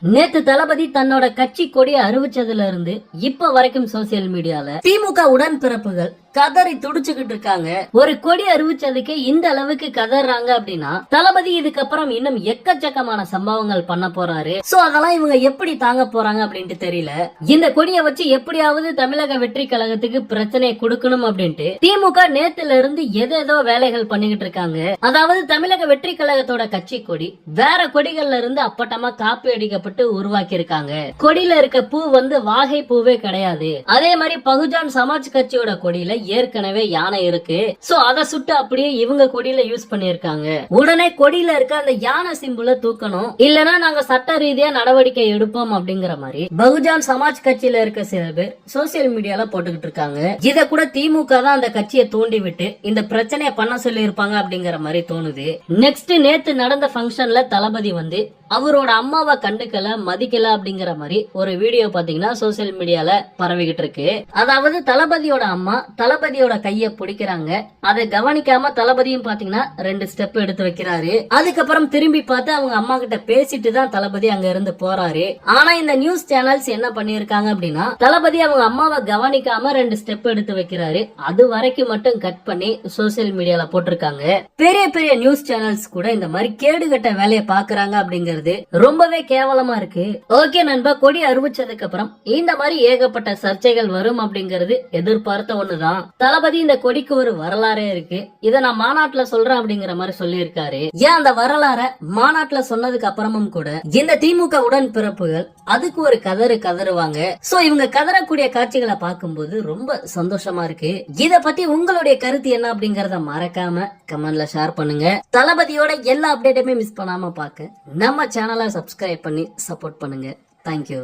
நேத்து தளபதி தன்னோட கட்சி கொடியை அறிவிச்சதுல இருந்து இப்ப வரைக்கும் சோசியல் மீடியால திமுக உடன்பிறப்புகள் கதறி துடிச்சுக்கிட்டு இருக்காங்க. ஒரு கொடி அறிவிச்சதுக்கு இந்த அளவுக்கு கதறாங்க அப்படின்னா தளபதி இதுக்கப்புறம் இன்னும் எக்கச்சக்கமான சம்பவங்கள் பண்ண போறாரு. சோ அதெல்லாம் இவங்க எப்படி தாங்க போறாங்க அப்படின்ட்டு தெரியல. இந்த கொடியை வச்சு எப்படியாவது தமிழக வெற்றி கழகத்துக்கு பிரச்சனை கொடுக்கணும் அப்படின்ட்டு திமுக நேத்துல இருந்து ஏதேதோ வேலைகள் பண்ணிக்கிட்டு இருக்காங்க. அதாவது தமிழக வெற்றி கழகத்தோட கட்சி கொடி வேற கொடிகள்ல இருந்து அப்பட்டமா காப்பி அடிக்கப்பட்டு உருவாக்கி இருக்காங்க. கொடியில இருக்க பூ வாகை பூவே கிடையாது. அதே மாதிரி பகுஜன் சமாஜ் கட்சியோட கொடியில ஏற்கனவே யானை இருக்கு. சோ அத சுட்டு அப்படியே இவங்க கொடியில யூஸ் பண்ணிருக்காங்க. உடனே கொடியில இருக்க அந்த யானை சிம்புல தூக்கணும், இல்லனா நாங்க சட்ட ரீதியா நடவடிக்கை எடுப்போம் அப்படிங்கிற மாதிரி பகுஜன் சமாஜ் கட்சியில இருக்க சில பேர் சோசியல் மீடியால போட்டுக்கிட்டு இருக்காங்க. இத கூட திமுக தான் அந்த கட்சியை தூண்டி விட்டு இந்த பிரச்சனையை பண்ண சொல்லி இருப்பாங்க அப்படிங்கிற மாதிரி தோணுது. நெக்ஸ்ட் நேத்து நடந்த ஃபங்க்ஷன்ல தளபதி அவரோட அம்மாவை கண்டுக்கல மதிக்கல அப்படிங்கிற மாதிரி ஒரு வீடியோ பாத்தீங்கன்னா சோசியல் மீடியால பரவிக்கிட்டு இருக்கு. அதாவது தளபதியோட அம்மா தளபதியோட கைய பிடிக்கிறாங்க. அதை கவனிக்காம தளபதியும் பாத்தீங்கன்னா 2 ஸ்டெப் எடுத்து வைக்கிறாரு. அதுக்கப்புறம் திரும்பி பார்த்து அவங்க அம்மா கிட்ட பேசிட்டு தான் தளபதி அங்க இருந்து போறாரு. ஆனா இந்த நியூஸ் சேனல்ஸ் என்ன பண்ணிருக்காங்க அப்படின்னா தளபதி அவங்க அம்மாவை கவனிக்காம 2 ஸ்டெப் எடுத்து வைக்கிறாரு. அது வரைக்கும் மட்டும் கட் பண்ணி சோசியல் மீடியால போட்டிருக்காங்க. பெரிய பெரிய நியூஸ் சேனல்ஸ் கூட இந்த மாதிரி கேடுகட்ட வேலையை பாக்குறாங்க அப்படிங்கிற ரொம்பவே கேவலமா இருக்கு. ஓகே நண்பா, கொடி அறிவிச்சதுக்கு அப்புறம் இந்த மாதிரி ஏகப்பட்ட சர்ச்சைகள் வரும் அப்படிங்கறது எதிர்பார்த்த ஒண்ணுதான். தளபதி இந்த கொடிக்கு ஒரு வரலாறே இருக்கு, இத நான் மாநாட்டுல சொல்றேன் அப்படிங்கிற மாதிரி சொல்லி இருக்காரு. ஏன் அந்த வரலாற மாநாட்டுல சொன்னதுக்கு அப்புறமும் கூட இந்த திமுக உடன்பிறப்புகள் அதுக்கு ஒரு கதறுவாங்க. சோ இவங்க கதறக்கூடிய காட்சிகளை பார்க்கும்போது ரொம்ப சந்தோஷமா இருக்கு. இத பத்தி உங்களுடைய கருத்து என்ன அப்படிங்கறத மறக்காம கமெண்ட்ல ஷேர் பண்ணுங்க. தளபதியோட எல்லா அப்டேட்டுமே மிஸ் பண்ணாம பார்க்க நம்ம சேனலை சப்ஸ்கிரைப் பண்ணி சப்போர்ட் பண்ணுங்க. தேங்க்யூ.